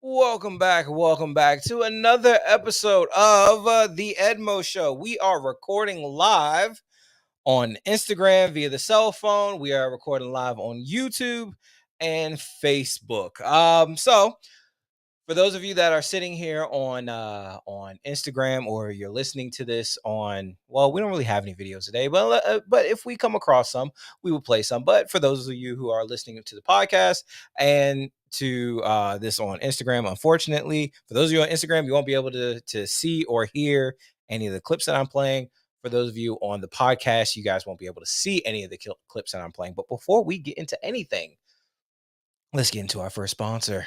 Welcome back to another episode of the Edmo Show. We are recording live on Instagram via the cell phone. We are recording live on YouTube and Facebook. So for those of you that are sitting here on Instagram, or you're listening to this on, well, we don't really have any videos today, but if we come across some, we will play some. But for those of you who are listening to the podcast and to this on Instagram, unfortunately, for those of you on Instagram, you won't be able to see or hear any of the clips that I'm playing. For those of you on the podcast, you guys won't be able to see any of the clips that I'm playing. But before we get into anything, let's get into our first sponsor.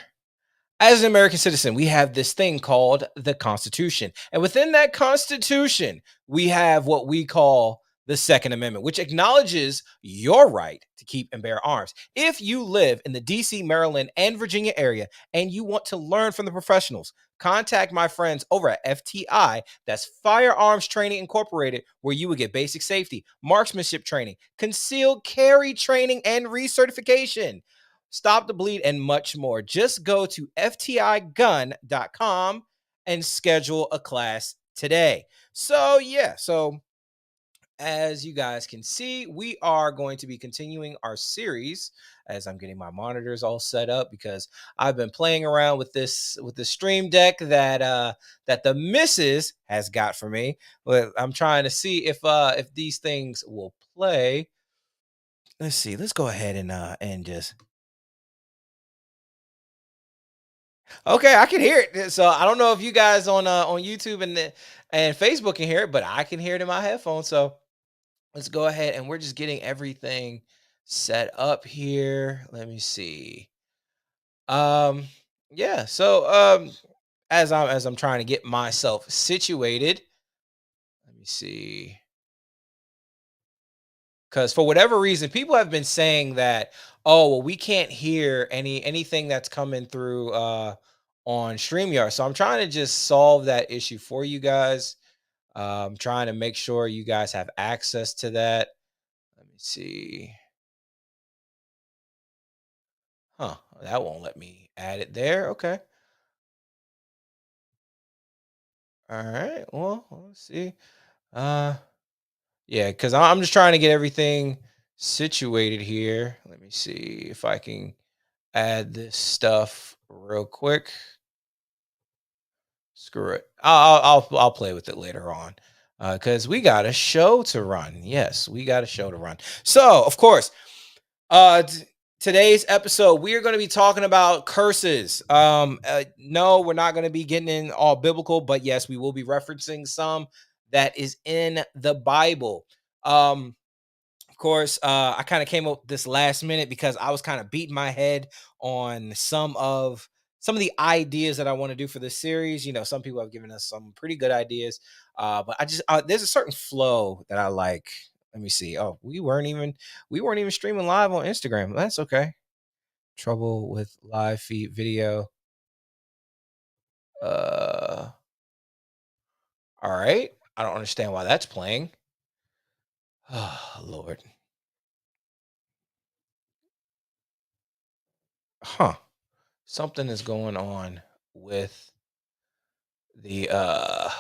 As an American citizen, we have this thing called the Constitution. And within that Constitution, we have what we call the Second Amendment, which acknowledges your right to keep and bear arms. If you live in the DC, Maryland, and Virginia area and you want to learn from the professionals, contact my friends over at FTI. That's Firearms Training Incorporated, where you would get basic safety, marksmanship training, concealed carry training, and recertification. Stop the bleed, and much more. Just go to ftigun.com and schedule a class today. So as you guys can see, we are going to be continuing our series as I'm getting my monitors all set up, because I've been playing around with this stream deck that the missus has got for me. But I'm trying to see if these things will play. Let's see. Let's go ahead and just. Okay, I can hear it. So I don't know if you guys on YouTube and Facebook can hear it, but I can hear it in my headphones. So let's go ahead, and we're just getting everything set up here. Let me see. Um yeah, so as I'm trying to get myself situated, let me see. Because for whatever reason, people have been saying that, oh, well, we can't hear anything that's coming through on StreamYard. So I'm trying to just solve that issue for you guys. Trying to make sure you guys have access to that. Let me see. Huh, that won't let me add it there. Okay. All right. Well, let's see. Uh yeah, because I'm just trying to get everything situated here. Let me see if I can add this stuff real quick. Screw it. I'll play with it later on, because we got a show to run. Yes, we got a show to run. So of course, today's episode we are going to be talking about curses. No, we're not going to be getting in all biblical, but yes, we will be referencing some that is in the Bible. Of course, I kind of came up this last minute because I was kind of beating my head on some of the ideas that I want to do for this series. You know, some people have given us some pretty good ideas, but I just there's a certain flow that I like. Let me see. Oh, we weren't even streaming live on Instagram. That's okay. Trouble with live feed video. Uh, all right. I don't understand why that's playing. Oh Lord. Huh. Something is going on with the huh.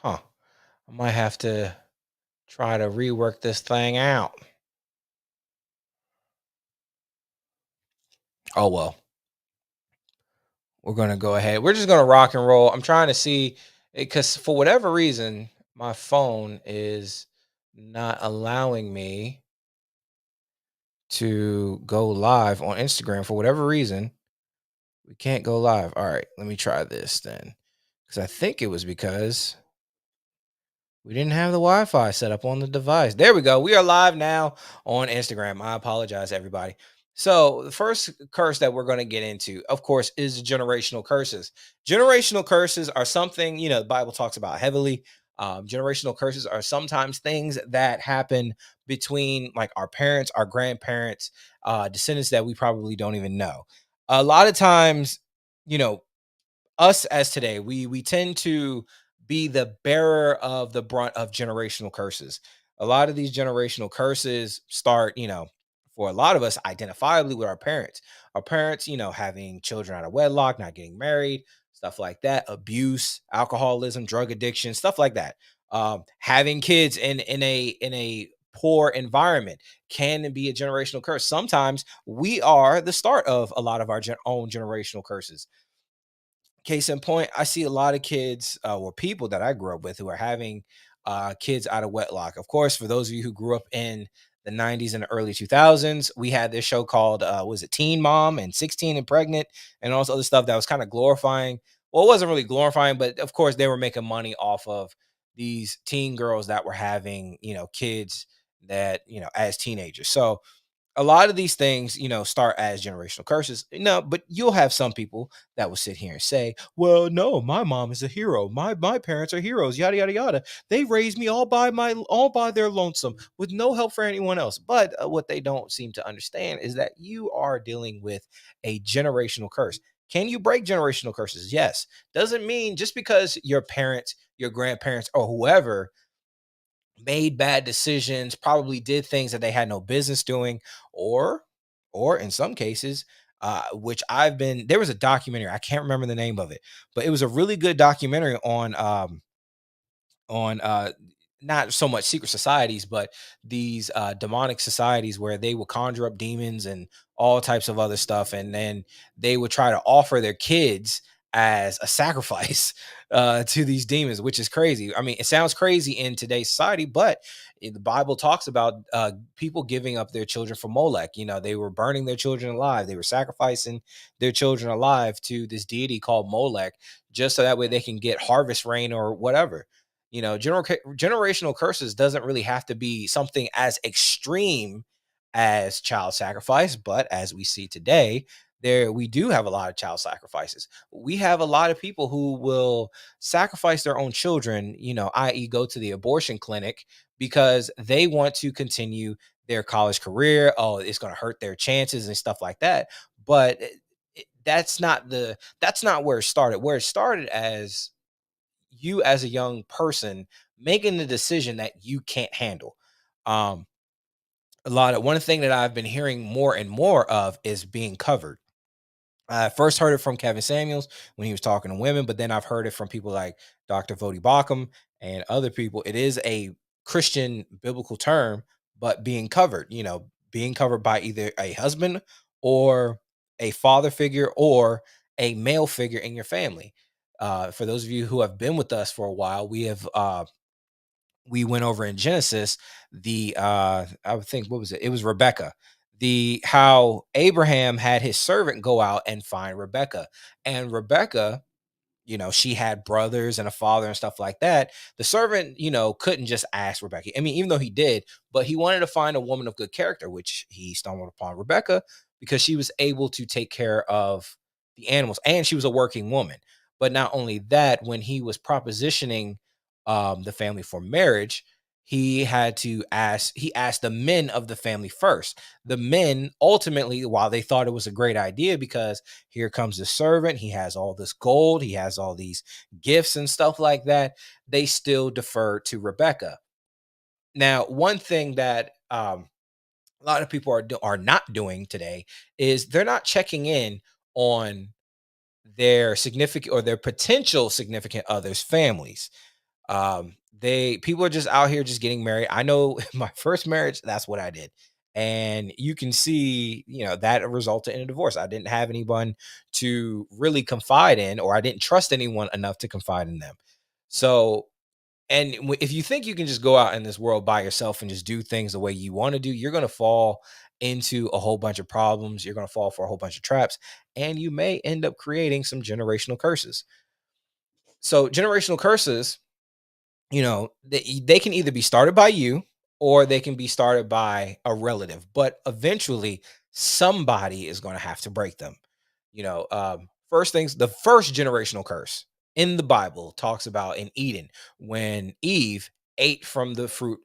I might have to try to rework this thing out. Oh well. We're gonna go ahead. We're just gonna rock and roll. I'm trying to see, because for whatever reason, my phone is not allowing me to go live on Instagram for whatever reason. We can't go live. All right, let me try this then. Because I think it was because we didn't have the Wi-Fi set up on the device. There we go. We are live now on Instagram. I apologize, everybody. So the first curse that we're going to get into, of course, is generational curses. Generational curses are something, the Bible talks about heavily. Generational curses are sometimes things that happen between like our parents, our grandparents, descendants that we probably don't even know. A lot of times, you know, us as today, we tend to be the bearer of the brunt of generational curses. A lot of these generational curses start, for a lot of us, identifiably with our parents. Our parents, having children out of wedlock, not getting married, stuff like that, abuse, alcoholism, drug addiction, stuff like that. Having kids in a poor environment can be a generational curse. Sometimes we are the start of a lot of our own generational curses. Case in point, I see a lot of kids or people that I grew up with who are having kids out of wedlock. Of course, for those of you who grew up in the 90s and the early 2000s, we had this show called, was it Teen Mom and 16 and Pregnant and all this other stuff that was kind of glorifying. Well, it wasn't really glorifying, but of course, they were making money off of these teen girls that were having, kids that, as teenagers. So, a lot of these things, start as generational curses. No, but you'll have some people that will sit here and say, "Well, no, my mom is a hero. My parents are heroes. Yada yada yada. They raised me all by their lonesome with no help for anyone else." But what they don't seem to understand is that you are dealing with a generational curse. Can you break generational curses? Yes. Doesn't mean just because your parents, your grandparents, or whoever made bad decisions, probably did things that they had no business doing, or in some cases, which there was a documentary, I can't remember the name of it, but it was a really good documentary on not so much secret societies, but these demonic societies where they would conjure up demons and all types of other stuff, and then they would try to offer their kids as a sacrifice to these demons, which is crazy. I mean, it sounds crazy in today's society, but the Bible talks about people giving up their children for Molech. They were burning their children alive, they were sacrificing their children alive to this deity called Molech, just so that way they can get harvest rain or whatever. Generational curses doesn't really have to be something as extreme as child sacrifice, but as we see today, there we do have a lot of child sacrifices. We have a lot of people who will sacrifice their own children, i.e., go to the abortion clinic because they want to continue their college career. Oh, it's going to hurt their chances and stuff like that. But that's not where it started. Where it started as you as a young person making the decision that you can't handle. Um, one thing that I've been hearing more and more of is being covered. I first heard it from Kevin Samuels when he was talking to women, but then I've heard it from people like Dr. Vodi Bakum and other people. It is a Christian biblical term, but being covered by either a husband or a father figure or a male figure in your family. For those of you who have been with us for a while, we went over in Genesis I would think, what was it? It was Rebecca. The How Abraham had his servant go out and find Rebecca. And Rebecca, she had brothers and a father and stuff like that. The servant, couldn't just ask Rebecca. I mean, even though he did, but he wanted to find a woman of good character, which he stumbled upon Rebecca because she was able to take care of the animals and she was a working woman. But not only that, when he was propositioning the family for marriage, he asked the men of the family first. The men ultimately, while they thought it was a great idea because here comes the servant, he has all this gold, he has all these gifts and stuff like that, they still defer to Rebecca. Now, one thing that a lot of people are not doing today is they're not checking in on their significant or their potential significant others' families. They People are just out here just getting married. I know my first marriage, that's what I did. And you can see, that resulted in a divorce. I didn't have anyone to really confide in, or I didn't trust anyone enough to confide in them. So, and if you think you can just go out in this world by yourself and just do things the way you want to do, you're going to fall into a whole bunch of problems. You're going to fall for a whole bunch of traps, and you may end up creating some generational curses. So, generational curses, they can either be started by you or they can be started by a relative, but eventually somebody is going to have to break them. First things, the first generational curse in the Bible talks about in Eden when Eve ate the fruit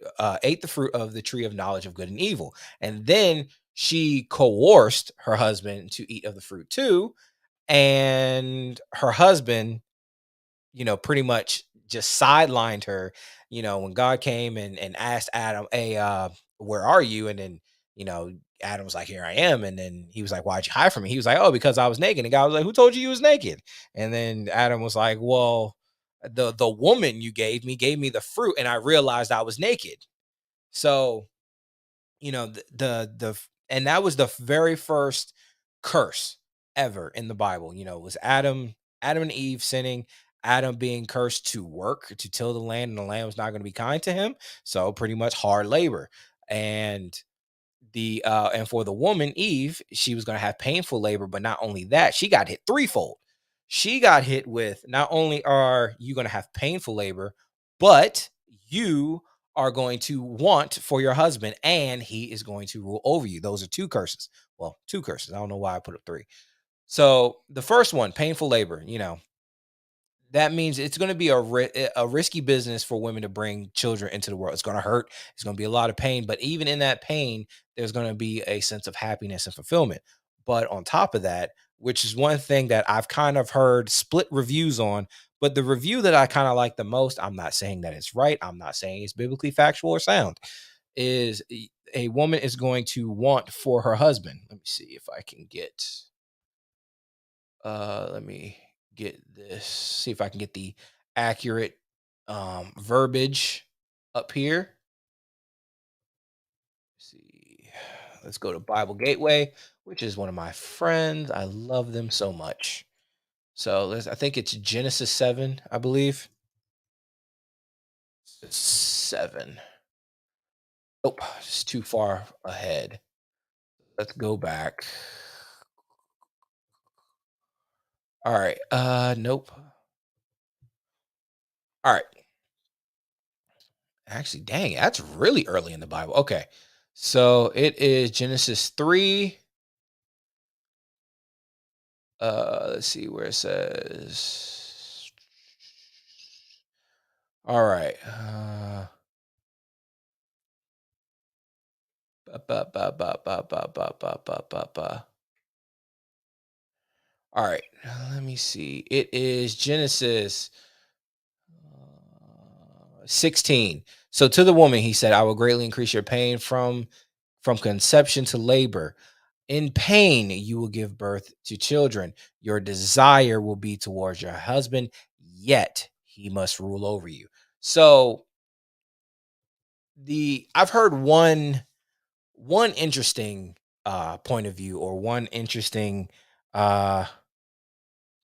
of the tree of knowledge of good and evil, and then she coerced her husband to eat of the fruit too, and her husband, pretty much just sidelined her. When God came and asked Adam, "Hey, where are you?" And then, you know, Adam was like, "Here I am." And then he was like, "Why'd you hide from me?" He was like, "Oh, because I was naked." And God was like, "Who told you was naked?" And then Adam was like, "Well, the woman you gave me the fruit, and I realized I was naked." So, and that was the very first curse ever in the Bible. Was Adam and Eve sinning, Adam being cursed to work to till the land, and the land was not going to be kind to him. So pretty much hard labor. And the uh and for the woman Eve, she was going to have painful labor, but not only that, she got hit threefold. She got hit with, not only are you going to have painful labor, but you are going to want for your husband, and he is going to rule over you. Those are two curses. Well, two curses. I don't know why I put up three. So the first one, painful labor, that means it's going to be a risky business for women to bring children into the world. It's going to hurt. It's going to be a lot of pain, but even in that pain, there's going to be a sense of happiness and fulfillment. But on top of that, which is one thing that I've kind of heard split reviews on, but the review that I kind of like the most, I'm not saying that it's right, I'm not saying it's biblically factual or sound, is a woman is going to want for her husband. Let me see if I can get let me get this, see if I can get the accurate verbiage up here. See. Let's go to Bible Gateway, which is one of my friends. I love them so much. So I think it's Genesis 7, I believe. It's 7. Oh, it's too far ahead. Let's go back. All right. Nope. All right. Actually, dang, that's really early in the Bible. Okay. So it is Genesis 3. Let's see where it says. All right. Ba, ba, ba, ba, ba, ba, ba, ba, ba, ba, ba. All right. Let me see. It is Genesis 16. So to the woman, he said, "I will greatly increase your pain from conception to labor. In pain, you will give birth to children. Your desire will be towards your husband, yet he must rule over you." So the I've heard one interesting point of view, or one interesting uh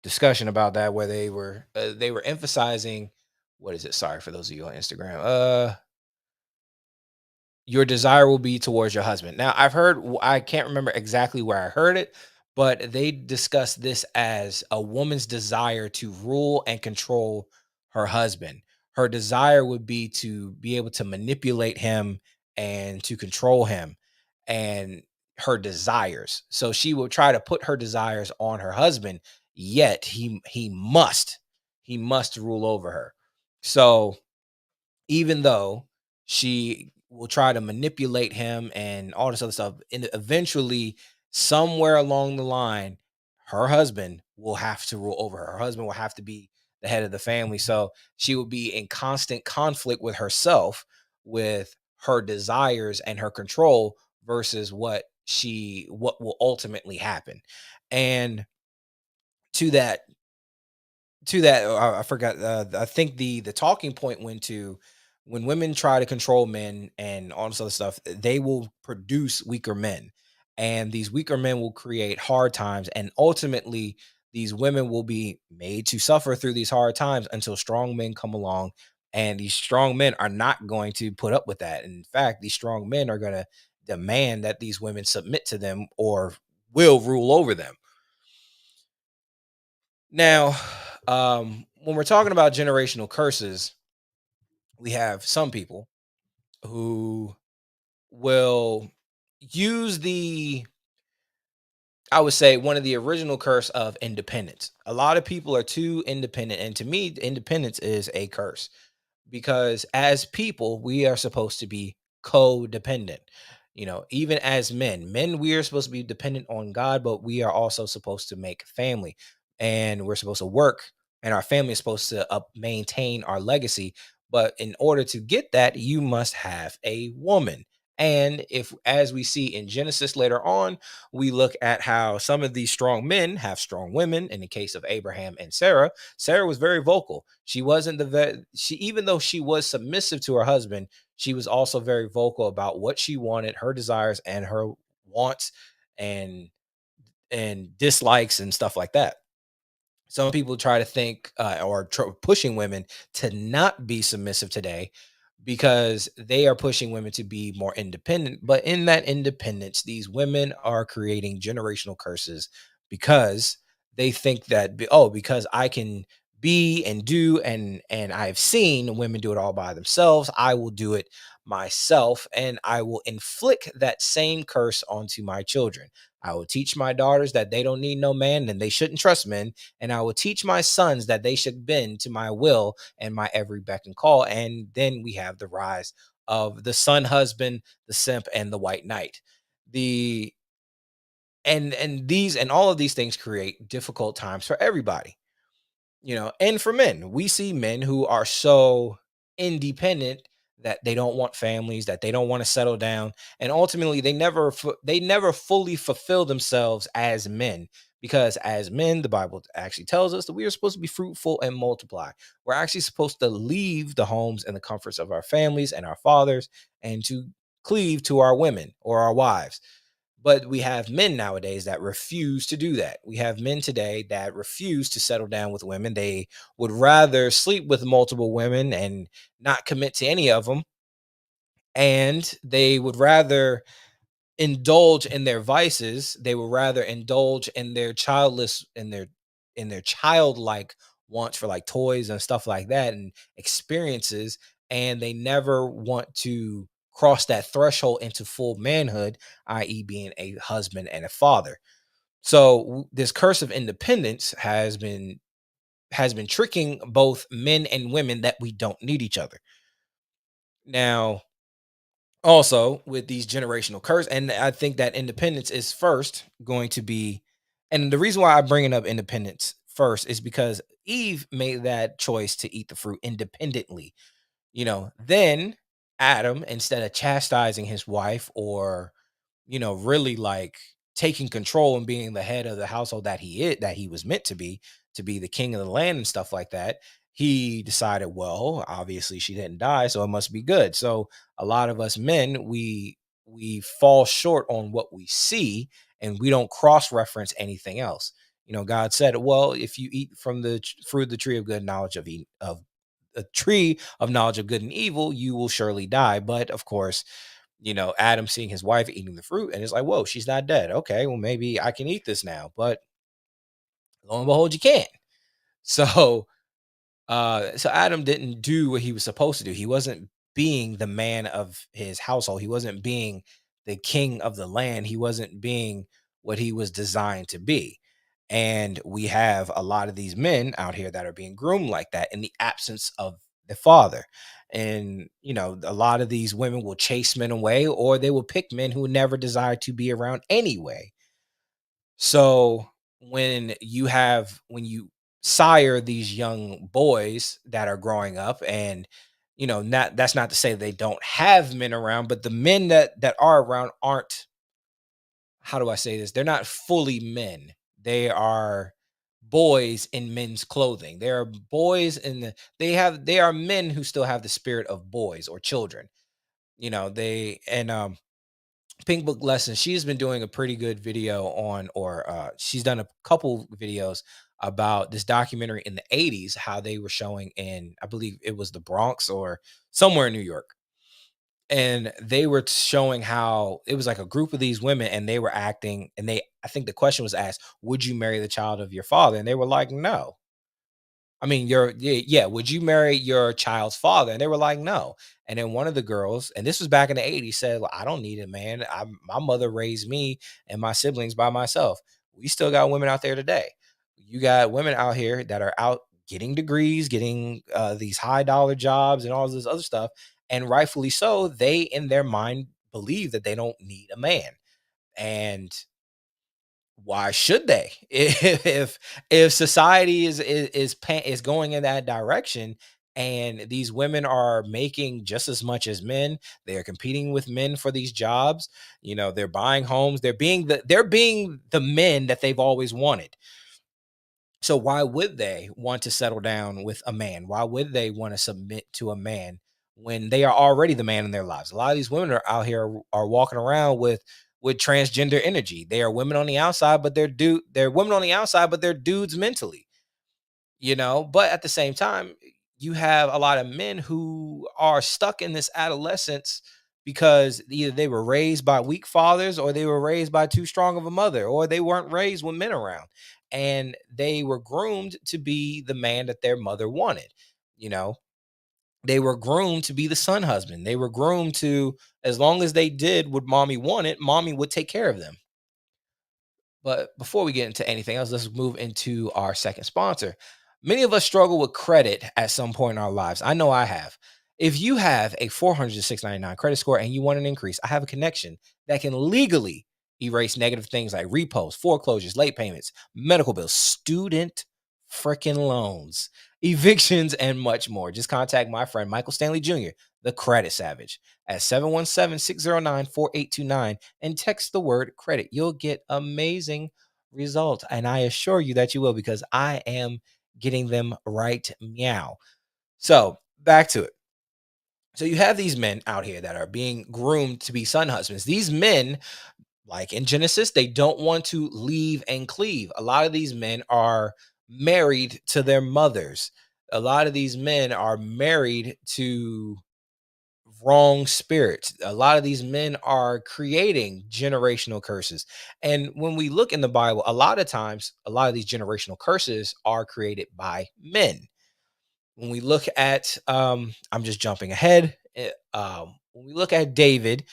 discussion about that, where they were emphasizing, what is it? Sorry for those of you on Instagram. Your desire will be towards your husband. Now, I can't remember exactly where I heard it, but they discussed this as a woman's desire to rule and control her husband. Her desire would be to be able to manipulate him and to control him, and her desires. So she will try to put her desires on her husband, yet he must rule over her. So even though she will try to manipulate him and all this other stuff, and eventually, somewhere along the line, her husband will have to rule over her. Her husband will have to be the head of the family. So she will be in constant conflict with herself, with her desires and her control, versus what will ultimately happen. And to that I forgot. I think the talking point went to, when women try to control men and all this other stuff, they will produce weaker men, and these weaker men will create hard times, and ultimately these women will be made to suffer through these hard times until strong men come along, and these strong men are not going to put up with that. In fact, these strong men are going to demand that these women submit to them, or will rule over them. Now, when we're talking about generational curses, we have some people who will use I would say, one of the original curse of independence. A lot of people are too independent, and to me, independence is a curse, because as people, we are supposed to be codependent. Even as men, we are supposed to be dependent on God, but we are also supposed to make family, and we're supposed to work and our family is supposed to maintain our legacy. But in order to get that, you must have a woman. And if, as we see in Genesis later on, we look at how some of these strong men have strong women. In the case of Abraham and Sarah, Sarah was very vocal. She wasn't she, even though she was submissive to her husband, she was also very vocal about what she wanted, her desires and her wants, and dislikes and stuff like that. Some people try to think pushing women to not be submissive today because they are pushing women to be more independent. But in that independence, these women are creating generational curses because they think that, oh, because I can be and do, and I've seen women do it all by themselves, I will do it myself, and I will inflict that same curse onto my children. I will teach my daughters that they don't need no man and they shouldn't trust men, and I will teach my sons that they should bend to my will and my every beck and call. And then we have the rise of the son husband, the simp, and the white knight. The and these and all of these things create difficult times for everybody, and for men. We see men who are so independent that they don't want families, that they don't want to settle down, and ultimately they never fully fulfill themselves as men, because as men, the Bible actually tells us that we are supposed to be fruitful and multiply. We're actually supposed to leave the homes and the comforts of our families and our fathers, and to cleave to our women or our wives. But we have men nowadays that refuse to do that. We have men today that refuse to settle down with women. They would rather sleep with multiple women and not commit to any of them. And they would rather indulge in their vices. They would rather indulge in their childlike wants for like toys and stuff like that and experiences, and they never want to cross that threshold into full manhood, i.e. being a husband and a father. So this curse of independence has been tricking both men and women that we don't need each other. Now, also with these generational curse, and I think that independence is first going to be, and the reason why I'm bringing up independence first is because Eve made that choice to eat the fruit independently. Then Adam, instead of chastising his wife, or really like taking control and being the head of the household that he was meant to be the king of the land and stuff like that, he decided, well, obviously she didn't die, so it must be good. So a lot of us men, we fall short on what we see, and we don't cross reference anything else. God said, well, if you eat from the fruit of the tree of good knowledge of a tree of knowledge of good and evil, you will surely die. But of course, Adam seeing his wife eating the fruit, and it's like, whoa, she's not dead. Okay, well, maybe I can eat this now. But lo and behold, you can't. So so Adam didn't do what he was supposed to do. He wasn't being the man of his household. He wasn't being the king of the land. He wasn't being what he was designed to be. And we have a lot of these men out here that are being groomed like that in the absence of the father. And a lot of these women will chase men away, or they will pick men who never desire to be around anyway. So when you sire these young boys that are growing up, and not that's not to say they don't have men around, but the men that are around aren't, how do I say this? They're not fully men. They are boys in men's clothing. They are boys in they are men who still have the spirit of boys or children. They and Pink Book Lessons, she's been doing a pretty good video on, or she's done a couple videos about this documentary in the 80s, how they were showing in, I believe it was the Bronx or somewhere in New York. And they were showing how it was like a group of these women, and they were acting, and I think the question was asked, would you marry the child of your father? And they were like, no. I mean, yeah, would you marry your child's father? And they were like, no. And then one of the girls, and this was back in the 80s, said, well, I don't need a man. My mother raised me and my siblings by myself. We still got women out there today. You got women out here that are out getting degrees, getting these high dollar jobs and all this other stuff. And rightfully so, they in their mind believe that they don't need a man. And Why should they? If society is going in that direction, and these women are making just as much as men, they are competing with men for these jobs. They're buying homes, they're being the men that they've always wanted. So why would they want to settle down with a man? Why would they want to submit to a man when they are already the man in their lives? A lot of these women are out here are walking around with transgender energy. They are women on the outside, but they're women on the outside, but they're dudes mentally. But at the same time, you have a lot of men who are stuck in this adolescence because either they were raised by weak fathers, or they were raised by too strong of a mother, or they weren't raised with men around, and they were groomed to be the man that their mother wanted. you know they were groomed to be the son husband. They were groomed to, as long as they did what mommy wanted, mommy would take care of them. But before we get into anything else, let's move into our second sponsor. Many of us struggle with credit at some point in our lives. I know I have. If you have a 400 to 699 credit score and you want an increase, I have a connection that can legally erase negative things like repos, foreclosures, late payments, medical bills, student freaking loans, evictions, and much more. Just contact my friend Michael Stanley Jr., the Credit Savage, at 717-609-4829 and text the word credit. You'll get amazing results. And I assure you that you will, because I am getting them right meow. So back to it. So you have these men out here that are being groomed to be son husbands. These men, like in Genesis, they don't want to leave and cleave. A lot of these men are married to their mothers. A lot of these men are married to wrong spirits. A lot of these men are creating generational curses. And when we look in the Bible, a lot of times, a lot of these generational curses are created by men. When we look at I'm just jumping ahead. When we look at David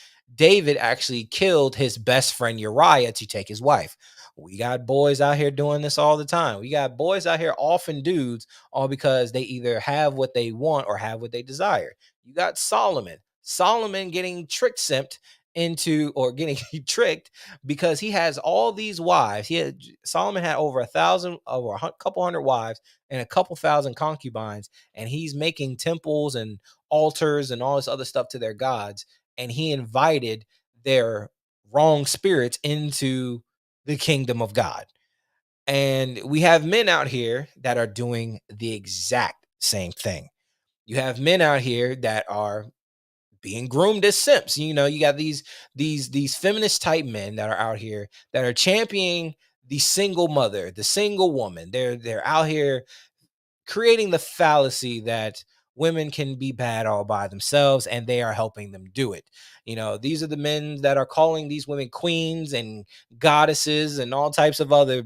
actually killed his best friend Uriah to take his wife. We got boys out here doing this all the time. We got boys out here, often dudes, all because they either have what they want or have what they desire. You got Solomon getting trick simped into, or getting tricked, because he has all these wives. Solomon had over a couple hundred wives and a couple thousand concubines, and he's making temples and altars and all this other stuff to their gods, and he invited their wrong spirits into the kingdom of God. And we have men out here that are doing the exact same thing. You have men out here that are being groomed as simps. You got these feminist type men that are out here that are championing the single mother, the single woman. They're out here creating the fallacy that women can be bad all by themselves, and they are helping them do it. These are the men that are calling these women queens and goddesses and all types of other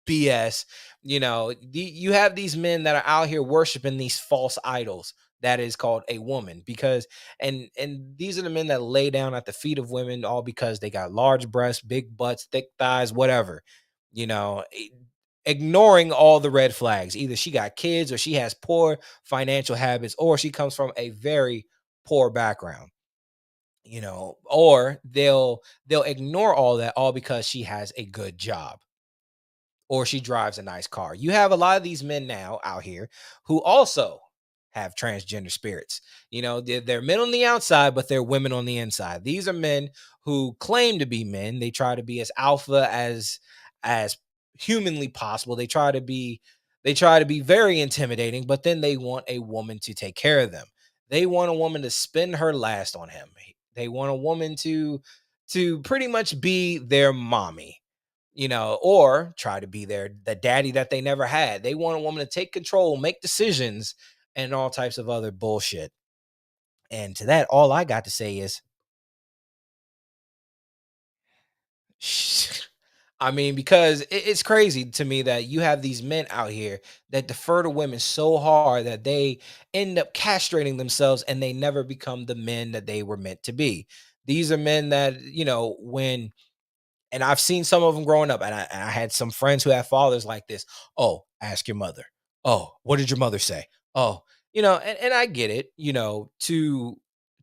BS. You have these men that are out here worshiping these false idols that is called a woman, because and these are the men that lay down at the feet of women, all because they got large breasts, big butts, thick thighs, whatever. you know i- Ignoring all the red flags. Either she got kids, or she has poor financial habits, or she comes from a very poor background. Or they'll ignore all that, all because she has a good job, or she drives a nice car. You have a lot of these men now out here who also have transgender spirits. They're men on the outside, but they're women on the inside. These are men who claim to be men. They try to be as alpha as humanly possible. They try to be very intimidating, but then they want a woman to take care of them. They want a woman to spend her last on him. They want a woman to pretty much be their mommy, or try to be the daddy that they never had. They want a woman to take control, make decisions, and all types of other bullshit. And to that, all I got to say is, I mean, because it's crazy to me that you have these men out here that defer to women so hard that they end up castrating themselves, and they never become the men that they were meant to be. These are men that, and I've seen some of them growing up, and I had some friends who have fathers like this. Oh, ask your mother. Oh, what did your mother say? Oh, and I get it. To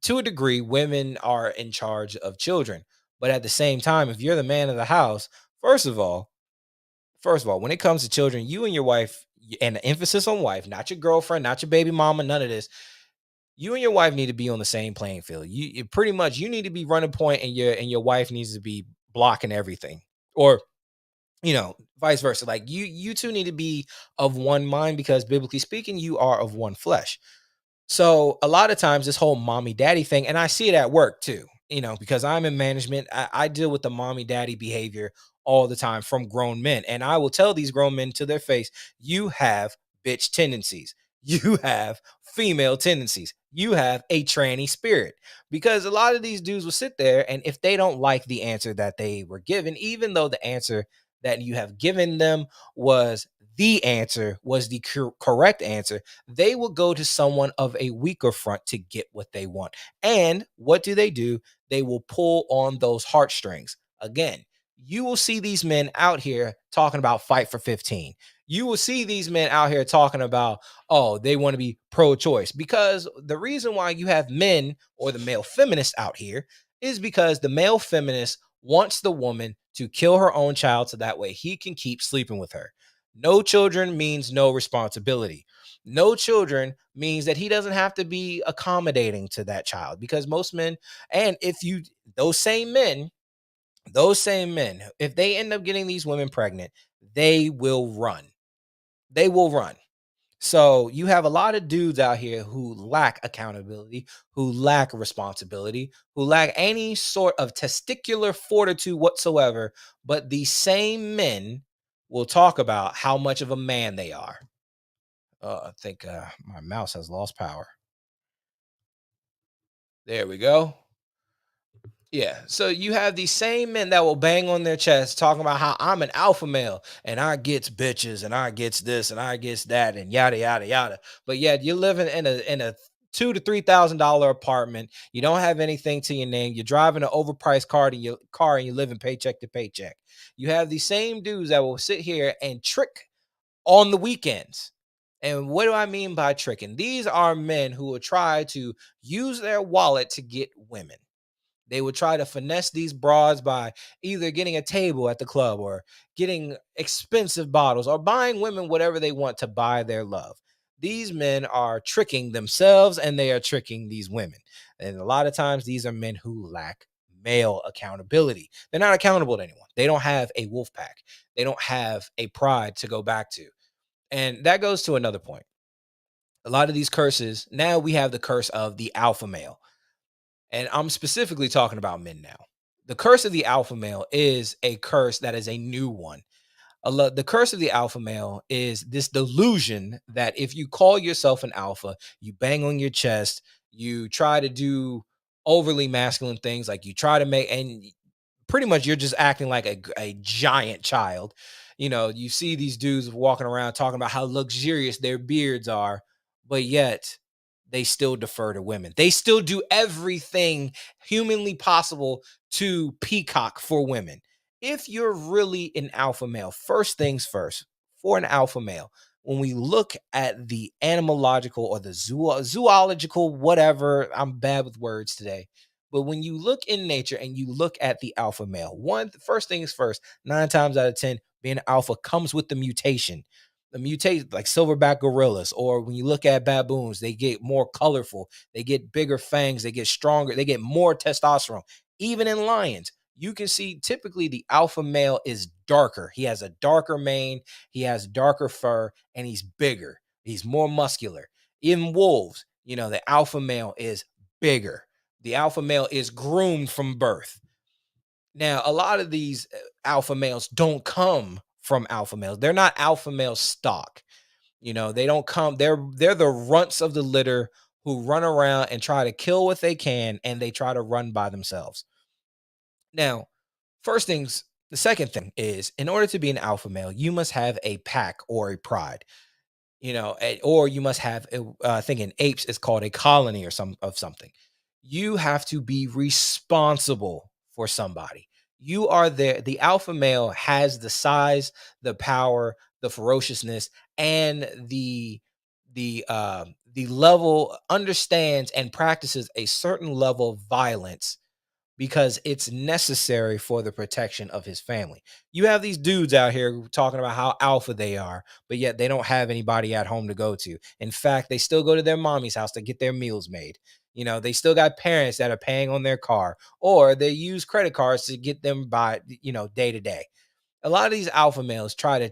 a degree, women are in charge of children, But at the same time, if you're the man of the house, first of all, when it comes to children, you and your wife, and the emphasis on wife, not your girlfriend, not your baby mama, none of this. You and your wife need to be on the same playing field. You pretty much you need to be running point, and your wife needs to be blocking everything, or vice versa. Like you two need to be of one mind, because biblically speaking, you are of one flesh. So a lot of times this whole mommy daddy thing, and I see it at work too, because I'm in management, I deal with the mommy daddy behavior all the time from grown men. And I will tell these grown men to their face, you have bitch tendencies. You have female tendencies. You have a tranny spirit. Because a lot of these dudes will sit there, and if they don't like the answer that they were given, even though the answer that you have given them was the correct answer, they will go to someone of a weaker front to get what they want. And what do? They will pull on those heartstrings. Again, you will see these men out here talking about fight for 15. You will see these men out here talking about, oh, they want to be pro choice. Because the reason why you have men or the male feminists out here is because the male feminist wants the woman to kill her own child so that way he can keep sleeping with her. No children means no responsibility. No children means that he doesn't have to be accommodating to that child, because most men, and if you, those same men, if they end up getting these women pregnant, they will run. They will run. So you have a lot of dudes out here who lack accountability, who lack responsibility, who lack any sort of testicular fortitude whatsoever. But these same men will talk about how much of a man they are. I think my mouse has lost power. There we go. Yeah. So you have these same men that will bang on their chest talking about how I'm an alpha male and I gets bitches and I gets this and I gets that and yada yada yada. But yet you're living in a $2,000 to $3,000 apartment. You don't have anything to your name. You're driving an overpriced car and you're living paycheck to paycheck. You have these same dudes that will sit here and trick on the weekends. And what do I mean by tricking? These are men who will try to use their wallet to get women. They would try to finesse these broads by either getting a table at the club or getting expensive bottles or buying women whatever they want to buy their love. These men are tricking themselves and they are tricking these women. And a lot of times, these are men who lack male accountability. They're not accountable to anyone. They don't have a wolf pack, they don't have a pride to go back to. And that goes to another point. A lot of these curses, now we have the curse of the alpha male. And I'm specifically talking about men now. The curse of the alpha male is a curse that is a new one. The curse of the alpha male is this delusion that if you call yourself an alpha, you bang on your chest, you try to do overly masculine things, like you try to make, and pretty much you're just acting like a giant child. You see these dudes walking around talking about how luxurious their beards are, but yet they still defer to women. They still do everything humanly possible to peacock for women. If you're really an alpha male, first things first, for an alpha male, when we look at the animalogical or the zoological, whatever, I'm bad with words today. But when you look in nature and you look at the alpha male, first things first, 9 times out of 10, being alpha comes with the mutation. The mutation, like silverback gorillas, or when you look at baboons, they get more colorful, they get bigger fangs, they get stronger, they get more testosterone. Even in lions, you can see typically the alpha male is darker. He has a darker mane, he has darker fur, and he's bigger. He's more muscular. In wolves, the alpha male is bigger. The alpha male is groomed from birth. Now, a lot of these alpha males don't come from alpha males. They're not alpha male stock. They don't come. They're the runts of the litter who run around and try to kill what they can, and they try to run by themselves. Now, the second thing is, in order to be an alpha male, you must have a pack or a pride. Or you must have I think in apes it's called a colony or something. You have to be responsible for somebody. You are there. The alpha male has the size, the power, the ferociousness, and the level, understands and practices a certain level of violence because it's necessary for the protection of his family. You have these dudes out here talking about how alpha they are, but yet they don't have anybody at home to go to. In fact, they still go to their mommy's house to get their meals made. They still got parents that are paying on their car, or they use credit cards to get them by, day to day. A lot of these alpha males try to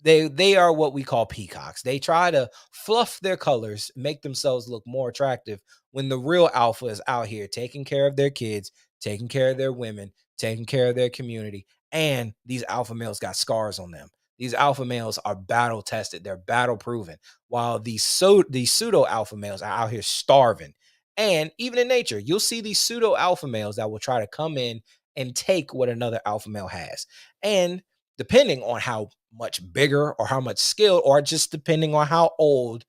they are what we call peacocks. They try to fluff their colors, make themselves look more attractive when the real alpha is out here taking care of their kids, taking care of their women, taking care of their community. And these alpha males got scars on them. These alpha males are battle tested, they're battle proven, while these pseudo alpha males are out here starving. And even in nature, you'll see these pseudo alpha males that will try to come in and take what another alpha male has. And depending on how much bigger or how much skill, or just depending on how old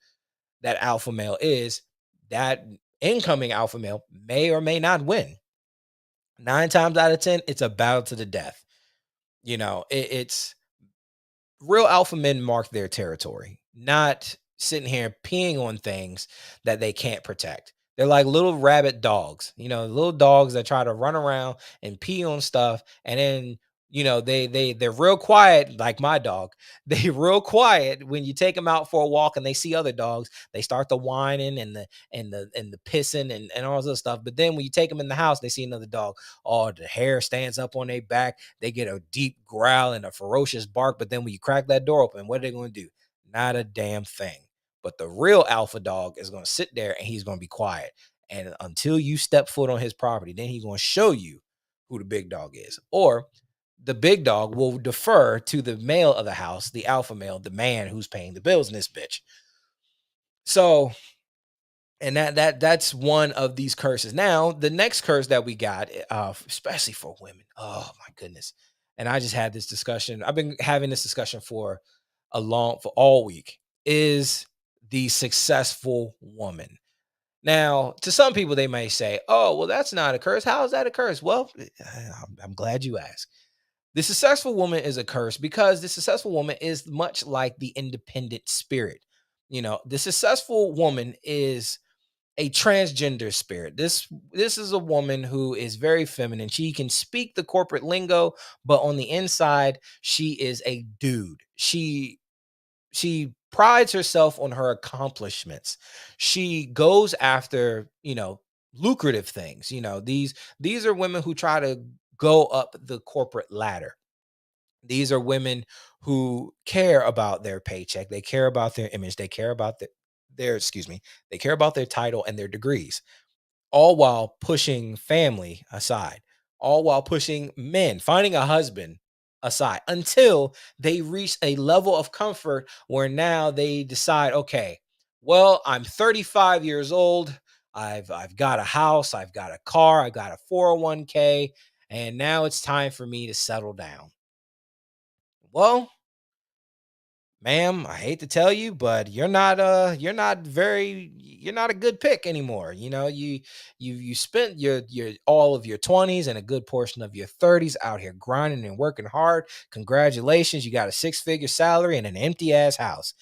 that alpha male is, that incoming alpha male may or may not win. 9 times out of 10, it's a battle to the death. It's real alpha men mark their territory, not sitting here peeing on things that they can't protect. They're like little rabbit dogs, little dogs that try to run around and pee on stuff, and then they're real quiet, like my dog. They real quiet when you take them out for a walk and they see other dogs. They start the whining and the pissing and all this other stuff. But then when you take them in the house, they see another dog. Oh, the hair stands up on their back. They get a deep growl and a ferocious bark. But then when you crack that door open, what are they going to do? Not a damn thing. But the real alpha dog is going to sit there and he's going to be quiet. And until you step foot on his property, then he's going to show you who the big dog is. Or the big dog will defer to the male of the house, the alpha male, the man who's paying the bills in this bitch. So, and that's one of these curses. Now, the next curse that we got, especially for women, oh my goodness. And I just had this discussion. I've been having this discussion for all week, is the successful woman. Now, to some people, they may say, "Oh, well, that's not a curse. How is that a curse?" Well, I'm glad you asked. The successful woman is a curse because the successful woman is much like the independent spirit. The successful woman is a transgender spirit. This is a woman who is very feminine. She can speak the corporate lingo, but on the inside, she is a dude. She prides herself on her accomplishments. She goes after, lucrative things. These are women who try to go up the corporate ladder. These are women who care about their paycheck. They care about their image. They care about excuse me, they care about their title and their degrees, all while pushing family aside, all while pushing men, finding a husband aside until they reach a level of comfort where now they decide, okay, well, I'm 35 years old. I've got a house, I've got a car, I got a 401k, and now it's time for me to settle down. Well, ma'am, I hate to tell you, but you're not a good pick anymore. You spent your all of your 20s and a good portion of your 30s out here grinding and working hard. Congratulations, you got a six-figure salary and an empty ass house.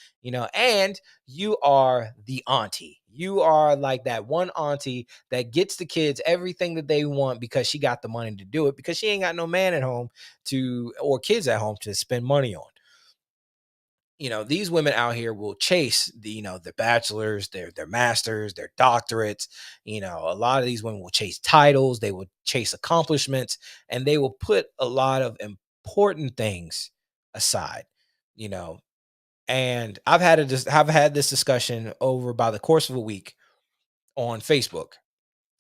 And you are the auntie. You are like that one auntie that gets the kids everything that they want because she got the money to do it, because she ain't got no man at home or kids at home to spend money on. These women out here will chase the bachelors, their masters, their doctorates. A lot of these women will chase titles, they will chase accomplishments, and they will put a lot of important things aside. you know and I've had this discussion over by the course of a week on Facebook.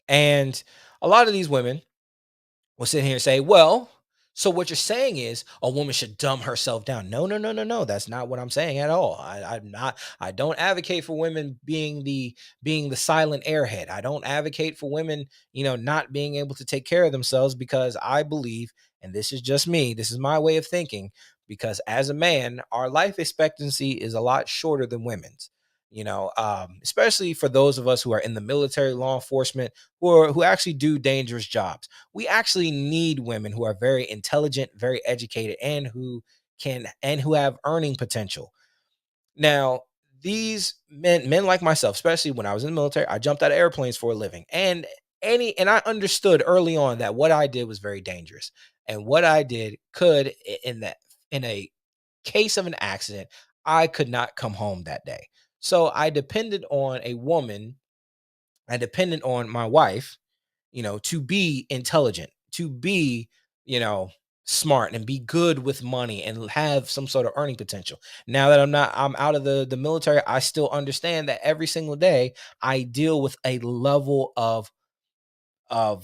And a lot of these women will sit here and say, well, so what you're saying is a woman should dumb herself down. No, no, no, no, no. That's not what I'm saying at all. I don't advocate for women being the silent airhead. I don't advocate for women, not being able to take care of themselves, because I believe, and this is just me, this is my way of thinking, because as a man, our life expectancy is a lot shorter than women's. Especially for those of us who are in the military, law enforcement, who actually do dangerous jobs. We actually need women who are very intelligent, very educated, and who have earning potential. Now, these men like myself, especially when I was in the military, I jumped out of airplanes for a living. And and I understood early on that what I did was very dangerous. And what I did could in a case of an accident, I could not come home that day. So I depended on a woman, I depended on my wife, to be intelligent, to be, you know, smart and be good with money and have some sort of earning potential. Now that I'm out of the military, I still understand that every single day I deal with a level of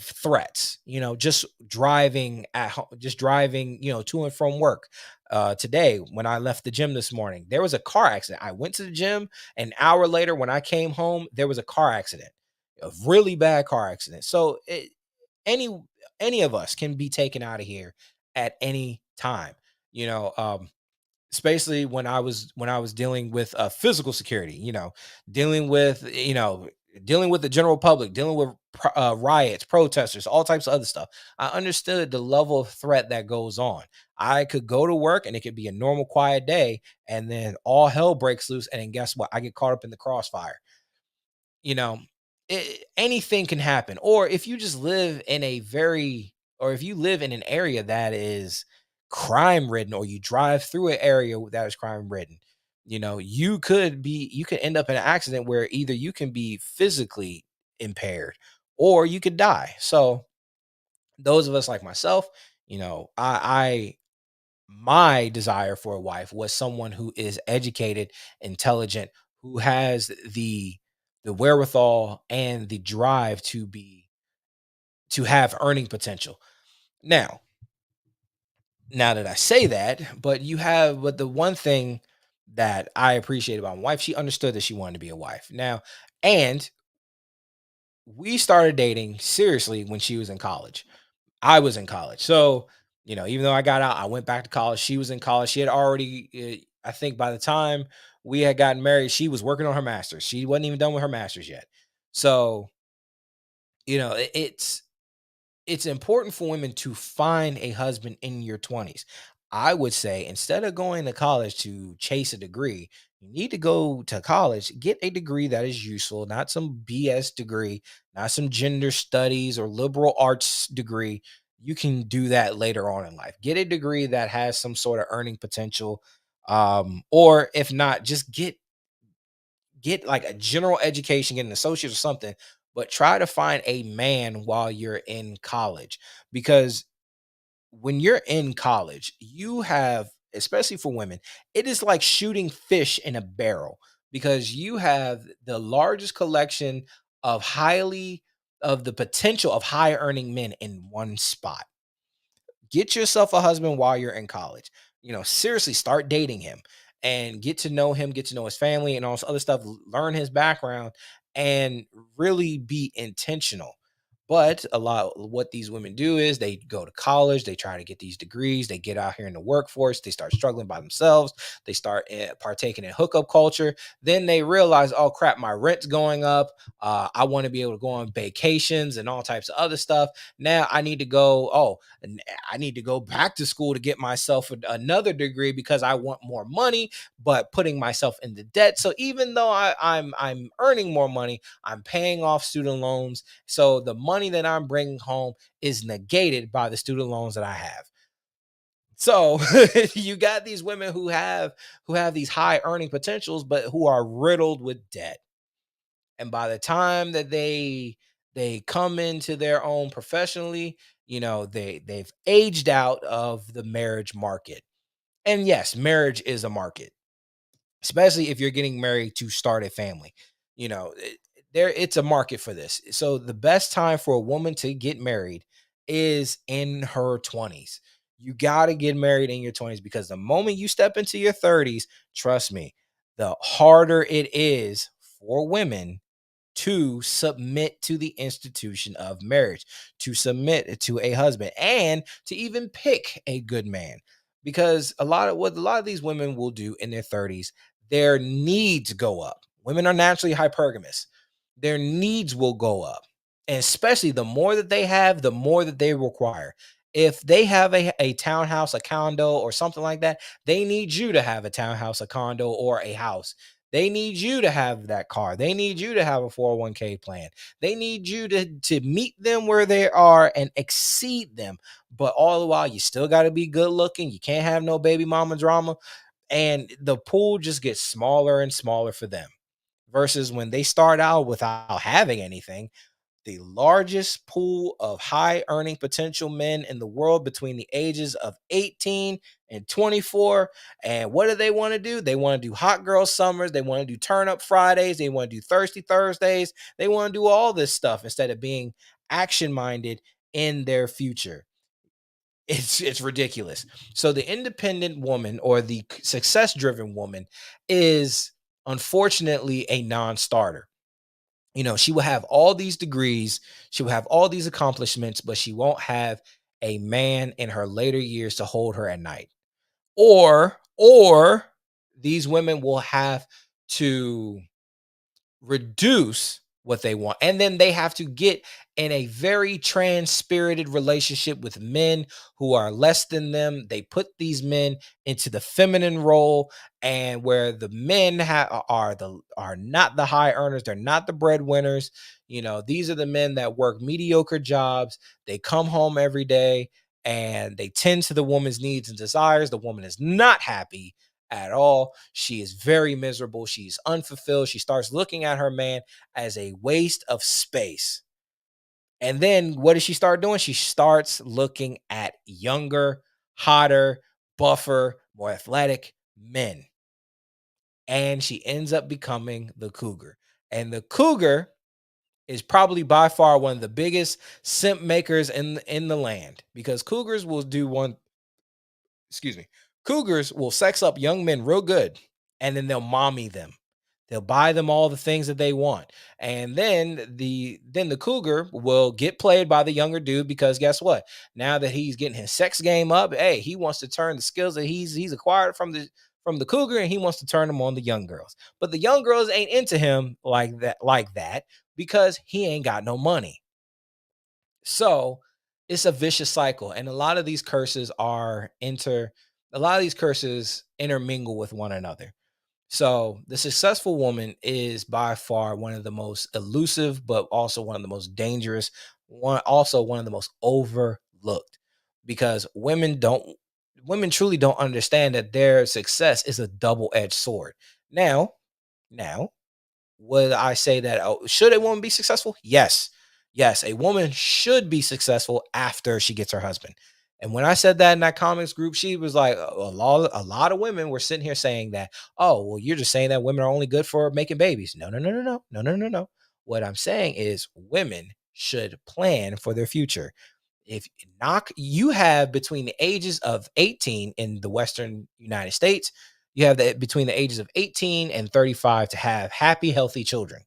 threats, just driving just driving, to and from work. Today, when I left the gym this morning, there was a car accident. I went to the gym. An hour later, when I came home, there was a car accident, a really bad car accident. So any any of us can be taken out of here at any time. You know, especially when I was dealing with physical security, dealing with the general public, dealing with riots, protesters, all types of other stuff. I understood the level of threat that goes on. I could go to work and it could be a normal quiet day, and then all hell breaks loose, and then guess what? I get caught up in the crossfire. you know Anything can happen. Or if you just live in a very or if you live in an area that is crime ridden, or you drive through an area that is crime ridden, you could end up in an accident where either you can be physically impaired or you could die. So those of us like myself, I my desire for a wife was someone who is educated, intelligent, who has the wherewithal and the drive to have earning potential. Now, now that I say that, but the one thing that I appreciate about my wife, she understood that she wanted to be a wife. Now, and we started dating seriously when she was in college. I was in college. So, even though I got out, I went back to college. She was in college. She had already, I think by the time we had gotten married, she was working on her master's. She wasn't even done with her master's yet. So, it's important for women to find a husband in your 20s. I would say instead of going to college to chase a degree, you need to go to college, get a degree that is useful, not some BS degree, not some gender studies or liberal arts degree. You can do that later on in life. Get a degree that has some sort of earning potential. Or if not, just get like a general education, get an associate or something, but try to find a man while you're in college. Because when you're in college, you have, especially for women, it is like shooting fish in a barrel, because you have the largest collection of highly of the potential of high earning men in one spot. Get yourself a husband while you're in college. Seriously, start dating him and get to know him, get to know his family and all this other stuff, learn his background, and really be intentional. But a lot what these women do is they go to college, they try to get these degrees, they get out here in the workforce, they start struggling by themselves, they start partaking in hookup culture. Then they realize, oh crap, my rent's going up. I want to be able to go on vacations and all types of other stuff. Now I need to go. I need to go back to school to get myself another degree because I want more money, but putting myself into debt. So even though I'm earning more money, I'm paying off student loans. So the money that I'm bringing home is negated by the student loans that I have. So you got these women who have these high earning potentials, but who are riddled with debt. And by the time that they come into their own professionally, they've aged out of the marriage market. And yes, marriage is a market, especially if you're getting married to start a family. It's a market for this. So the best time for a woman to get married is in her 20s. You got to get married in your 20s, because the moment you step into your 30s, trust me, the harder it is for women to submit to the institution of marriage, to submit to a husband, and to even pick a good man. Because a lot of these women will do in their 30s, their needs go up. Women are naturally hypergamous. Their needs will go up. And especially the more that they have, the more that they require. If they have a townhouse, a condo, or something like that, they need you to have a townhouse, a condo, or a house. They need you to have that car. They need you to have a 401k plan. They need you to meet them where they are and exceed them. But all the while, you still got to be good looking. You can't have no baby mama drama. And the pool just gets smaller and smaller for them versus when they start out without having anything. The largest pool of high earning potential men in the world between the ages of 18 and 24. And what do they want to do? They want to do hot girl summers. They want to do turn up Fridays. They want to do thirsty Thursdays. They want to do all this stuff instead of being action minded in their future. It's ridiculous. So the independent woman or the success driven woman is unfortunately a non-starter. She will have all these degrees, she will have all these accomplishments, but she won't have a man in her later years to hold her at night. Or these women will have to reduce what they want. And then they have to get in a very trans-spirited relationship with men who are less than them. They put these men into the feminine role, and where the men are not the high earners, they're not the breadwinners. These are the men that work mediocre jobs. They come home every day and they tend to the woman's needs and desires. The woman is not happy at all. She is very miserable. She's unfulfilled. She starts looking at her man as a waste of space. And then what does she start doing? She starts looking at younger, hotter, buffer, more athletic men. And she ends up becoming the cougar. And the cougar is probably by far one of the biggest simp makers in the land, because cougars will do one excuse me, cougars will sex up young men real good, and then they'll mommy them. They'll buy them all the things that they want. And then the cougar will get played by the younger dude, because guess what? Now that he's getting his sex game up, hey, he wants to turn the skills that he's acquired from the cougar, and he wants to turn them on the young girls. But the young girls ain't into him like that because he ain't got no money. So it's a vicious cycle. And a lot of these curses intermingle with one another. So the successful woman is by far one of the most elusive, but also one of the most dangerous, one of the most overlooked, because women truly don't understand that their success is a double-edged sword. Now, would I say that, should a woman be successful? Yes. Yes, a woman should be successful after she gets her husband. And when I said that in that comics group, she was like, a lot of women were sitting here saying that, oh, well, you're just saying that women are only good for making babies. No, no, no, no, no, no, no, no, no. What I'm saying is women should plan for their future. If knock you have between the ages of 18 in the Western United States, you have that between the ages of 18 and 35 to have happy, healthy children,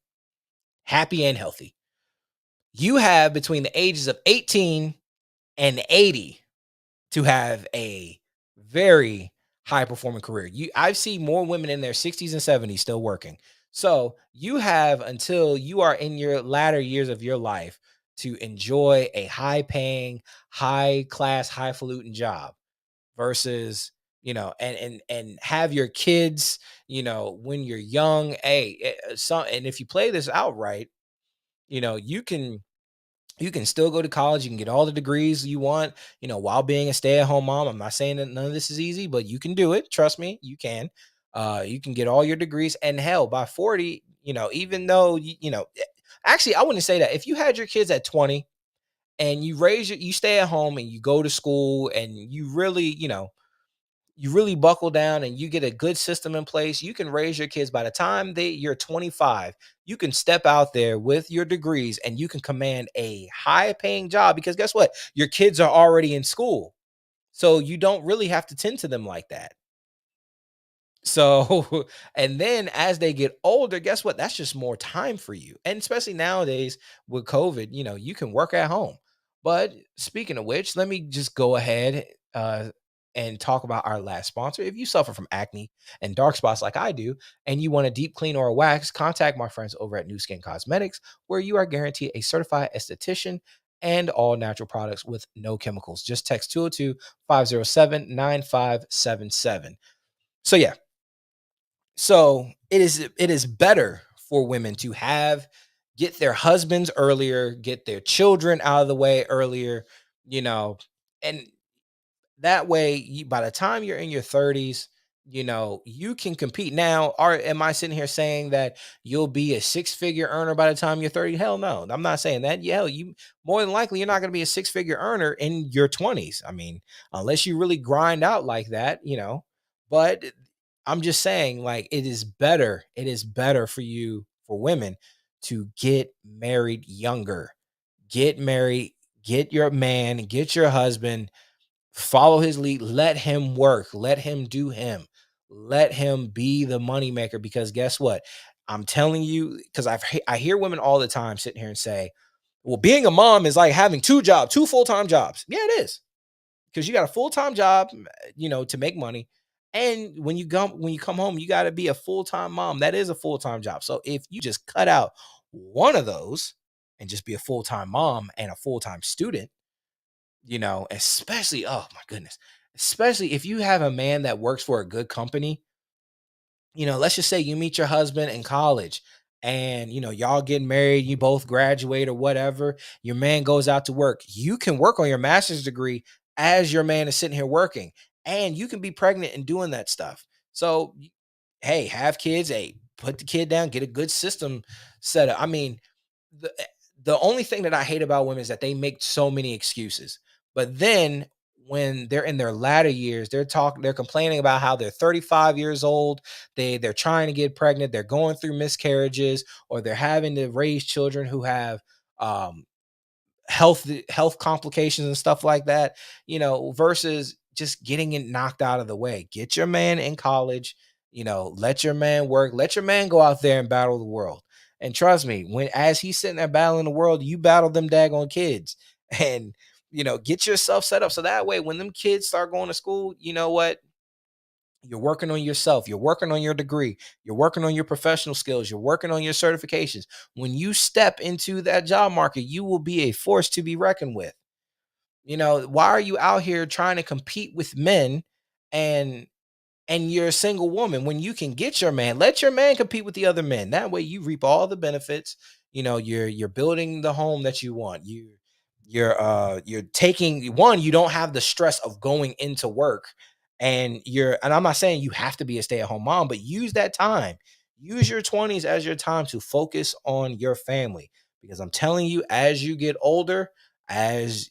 happy and healthy. You have between the ages of 18 and 80 to have a very high performing career. I've seen more women in their 60s and 70s still working. So you have until you are in your latter years of your life to enjoy a high paying, high class, highfalutin job versus, and have your kids, when you're young. And if you play this outright, you know, you can you can still go to college. You can get all the degrees you want, while being a stay-at-home mom. I'm not saying that none of this is easy, but you can do it. Trust me, you can. You can get all your degrees, and hell, by 40, even though actually, I wouldn't say that. If you had your kids at 20 and you stay at home and you go to school and you really buckle down and you get a good system in place, you can raise your kids. By the time you're 25, you can step out there with your degrees and you can command a high paying job, because guess what? Your kids are already in school. So you don't really have to tend to them like that. So, and then as they get older, guess what? That's just more time for you. And especially nowadays with COVID, you can work at home. But speaking of which, let me just go ahead and talk about our last sponsor. If you suffer from acne and dark spots like I do, and you want a deep clean or a wax, contact my friends over at New Skin Cosmetics, where you are guaranteed a certified esthetician and all natural products with no chemicals. Just text 202-507-9577. So yeah, So it is better for women to have get their husbands earlier, get their children out of the way earlier, you know, and that way, by the time you're in your 30s, you can compete. Now, am I sitting here saying that you'll be a six-figure earner by the time you're 30? Hell no. I'm not saying that. Yeah, you more than likely you're not going to be a six-figure earner in your 20s. I mean, unless you really grind out like that. But I'm just saying, like, it is better for you, for women, to get married younger. Get married, get your man, get your husband. Follow his lead. Let him work. Let him do him. Let him be the moneymaker. Because guess what? I'm telling you, because I hear women all the time sitting here and say, "Well, being a mom is like having two jobs, two full time jobs." Yeah, it is, because you got a full time job, to make money, and when you come home, you got to be a full time mom. That is a full time job. So if you just cut out one of those and just be a full time mom and a full time student, especially, oh my goodness, especially if you have a man that works for a good company. Let's just say you meet your husband in college, and y'all get married, you both graduate or whatever, your man goes out to work. You can work on your master's degree as your man is sitting here working, and you can be pregnant and doing that stuff. So hey, have kids, hey, put the kid down, get a good system set up. I mean, the only thing that I hate about women is that they make so many excuses. But then when they're in their latter years, they're complaining about how they're 35 years old, they're trying to get pregnant, they're going through miscarriages, or they're having to raise children who have um health complications and stuff like that, versus just getting it knocked out of the way. Get your man in college, let your man work, let your man go out there and battle the world. And trust me, when as he's sitting there battling the world, you battle them daggone kids. And get yourself set up so that way when them kids start going to school, you know what? You're working on yourself. You're working on your degree. You're working on your professional skills. You're working on your certifications. When you step into that job market, you will be a force to be reckoned with. Why are you out here trying to compete with men and you're a single woman when you can get your man? Let your man compete with the other men. That way you reap all the benefits. You're building the home that you want. You're taking one, you don't have the stress of going into work, and I'm not saying you have to be a stay-at-home mom, but use that time. Use your 20s as your time to focus on your family, because I'm telling you, as you get older, as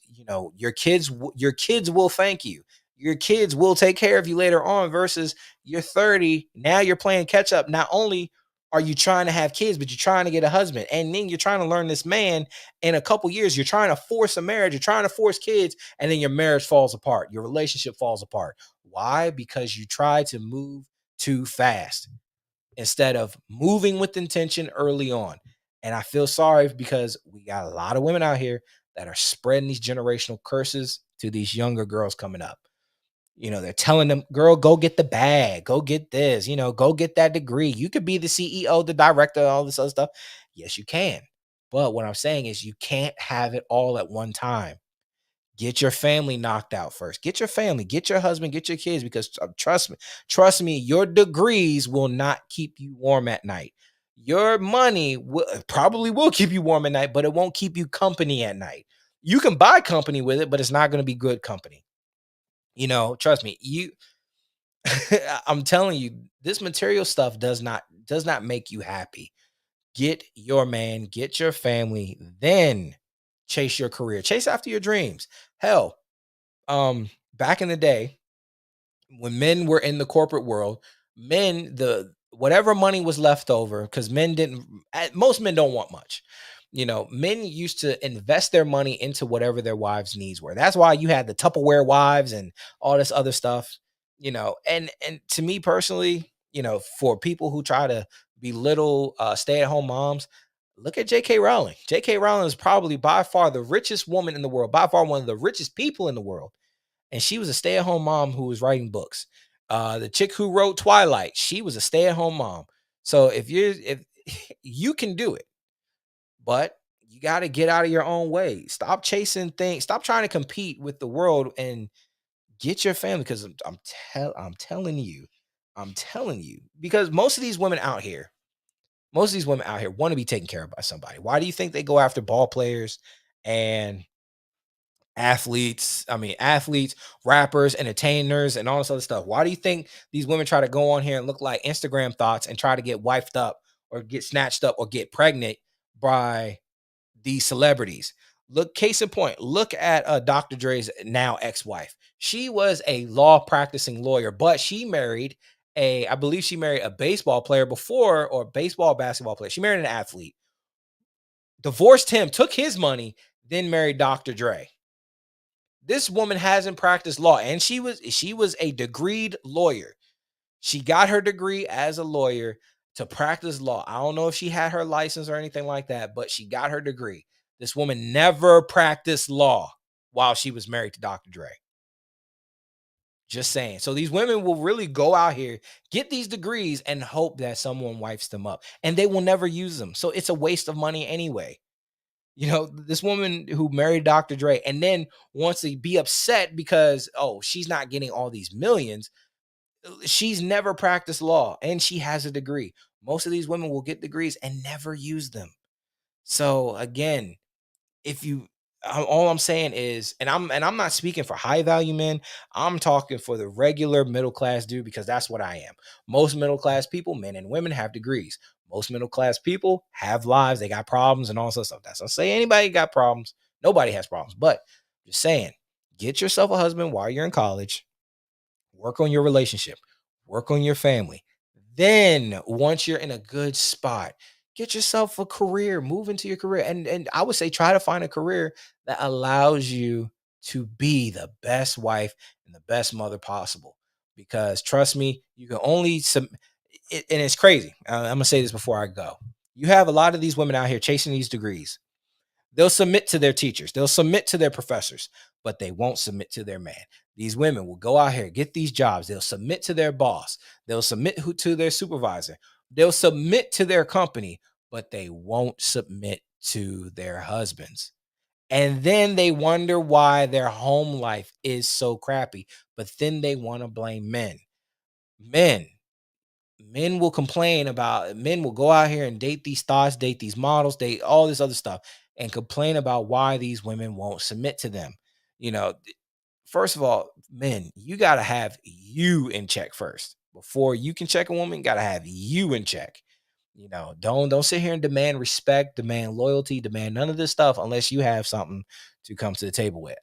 your kids will thank you. Your kids will take care of you later on, versus you're 30 now, you're playing catch up. Not only are you trying to have kids, but you're trying to get a husband, and then you're trying to learn this man. In a couple years, you're trying to force a marriage, you're trying to force kids, and then your marriage falls apart, your relationship falls apart. Why? Because you try to move too fast instead of moving with intention early on. And I feel sorry because we got a lot of women out here that are spreading these generational curses to these younger girls coming up. They're telling them, girl, go get the bag, go get this, go get that degree. You could be the CEO, the director, all this other stuff. Yes, you can. But what I'm saying is you can't have it all at one time. Get your family knocked out first. Get your family, get your husband, get your kids, because trust me, your degrees will not keep you warm at night. Your money probably will keep you warm at night, but it won't keep you company at night. You can buy company with it, but it's not going to be good company. Trust me, I'm telling you, this material stuff does not make you happy. Get your man, get your family, then chase your career, chase after your dreams. Hell, back in the day, when men were in the corporate world, the whatever money was left over, because most men don't want much. Men used to invest their money into whatever their wives' needs were. That's why you had the Tupperware wives and all this other stuff. And to me personally, for people who try to belittle stay-at-home moms, look at J.K. Rowling. J.K. Rowling is probably by far the richest woman in the world, by far one of the richest people in the world, and she was a stay-at-home mom who was writing books. The chick who wrote Twilight, she was a stay-at-home mom. So if you can do it, but you got to get out of your own way. Stop chasing things. Stop trying to compete with the world and get your family. Because I'm telling you, I'm telling you, because most of these women out here want to be taken care of by somebody. Why do you think they go after ball players and athletes, rappers, entertainers, and all this other stuff? Why do you think these women try to go on here and look like Instagram thoughts and try to get wifed up or get snatched up or get pregnant by these celebrities? Look, case in point, look at Dr. Dre's now ex-wife. She was a law practicing lawyer, but I believe she married a baseball player before, or baseball basketball player. She married an athlete, divorced him, took his money, then married Dr. Dre. This woman hasn't practiced law, and she was a degreed lawyer. She got her degree as a lawyer to practice law. I don't know if she had her license or anything like that, but she got her degree. This woman never practiced law while she was married to Dr. Dre. Just saying. So these women will really go out here, get these degrees, and hope that someone wipes them up, and they will never use them. So it's a waste of money anyway. This woman who married Dr. Dre and then wants to be upset because, oh, she's not getting all these millions. She's never practiced law and she has a degree. Most of these women will get degrees and never use them. So again, if you all I'm saying is, and I'm not speaking for high value men, I'm talking for the regular middle class dude, because that's what I am. Most middle class people, men and women, have degrees. Most middle class people have lives, they got problems and all sorts of stuff. That's not saying anybody got problems. Nobody has problems, but just saying, get yourself a husband while you're in college. Work on your relationship, work on your family. Then once you're in a good spot, get yourself a career, move into your career. And I would say try to find a career that allows you to be the best wife and the best mother possible. Because trust me, you can only and it's crazy. I'm gonna say this before I go. You have a lot of these women out here chasing these degrees. They'll submit to their teachers, they'll submit to their professors, but they won't submit to their man. These women will go out here, get these jobs, they'll submit to their boss, they'll submit to their supervisor, they'll submit to their company, but they won't submit to their husbands. And then they wonder why their home life is so crappy, but then they want to blame men. Men, men will go out here and date these thoughts, date these models, date all this other stuff, and complain about why these women won't submit to them. You know, First of all, men, you got to have you in check first. Before you can check a woman, got to have you in check. Don't sit here and demand respect, demand loyalty, demand none of this stuff unless you have something to come to the table with.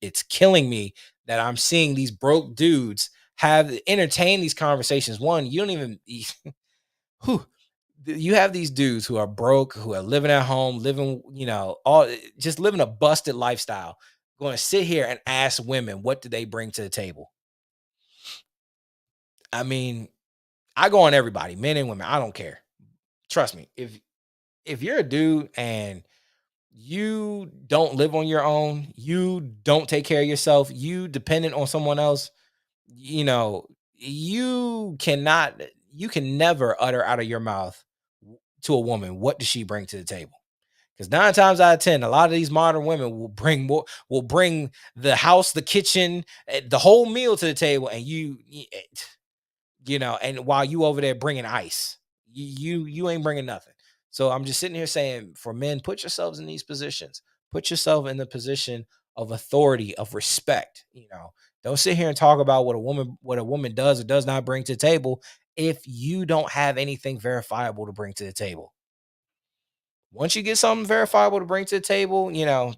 It's killing me that I'm seeing these broke dudes have entertain these conversations. One, you don't even whew, you have these dudes who are broke, who are living at home, living, all just living a busted lifestyle, going to sit here and ask women what do they bring to the table. I mean, I go on everybody, men and women. I don't care. Trust me. If you're a dude and you don't live on your own, you don't take care of yourself, you dependent on someone else, you know, you can never utter out of your mouth to a woman, what does she bring to the table? Because 9 times out of 10, a lot of these modern women will bring the house, the kitchen, the whole meal to the table, and and while you over there bringing ice, you ain't bringing nothing. So I'm just sitting here saying, for men, put yourselves in these positions. Put yourself in the position of authority, of respect. Don't sit here and talk about what a woman does or does not bring to the table if you don't have anything verifiable to bring to the table. Once you get something verifiable to bring to the table,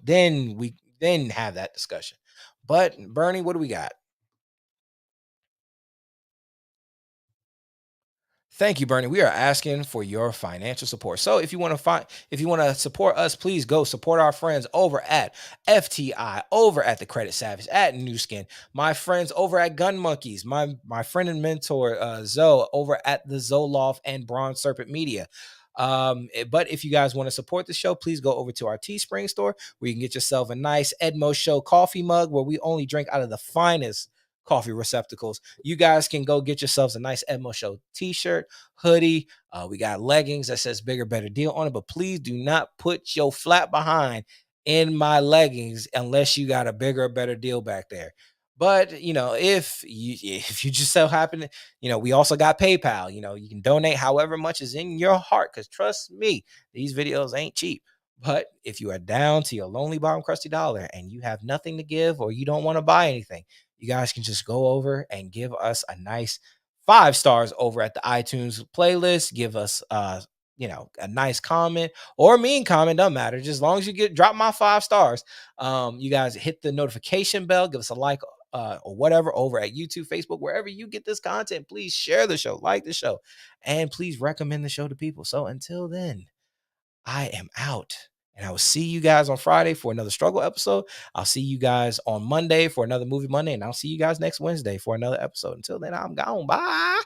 then have that discussion. But Bernie, what do we got? Thank you, Bernie. We are asking for your financial support. So if you want to support us, please go support our friends over at FTI, over at the Credit Savage, at New Skin, my friends over at Gun Monkeys, my friend and mentor Zoe over at the Zoloft and Bronze Serpent Media. But if you guys want to support the show, please go over to our Teespring store where you can get yourself a nice Edmo Show coffee mug where we only drink out of the finest coffee receptacles. You guys can go get yourselves a nice Edmo Show t-shirt, hoodie. We got leggings that says bigger, better deal on it, but please do not put your flat behind in my leggings unless you got a bigger, better deal back there. But if you just so happen to, we also got PayPal. You can donate however much is in your heart. Because trust me, these videos ain't cheap. But if you are down to your lonely bottom crusty dollar and you have nothing to give or you don't want to buy anything, you guys can just go over and give us a nice 5 stars over at the iTunes playlist. Give us a nice comment or a mean comment, doesn't matter. Just as long as you drop my 5 stars. You guys hit the notification bell, give us a like or whatever over at YouTube, Facebook, wherever you get this content. Please share the show, like the show, and please recommend the show to people. So until then, I am out. And I will see you guys on Friday for another struggle episode. I'll see you guys on Monday for another movie Monday. And I'll see you guys next Wednesday for another episode. Until then, I'm gone. Bye.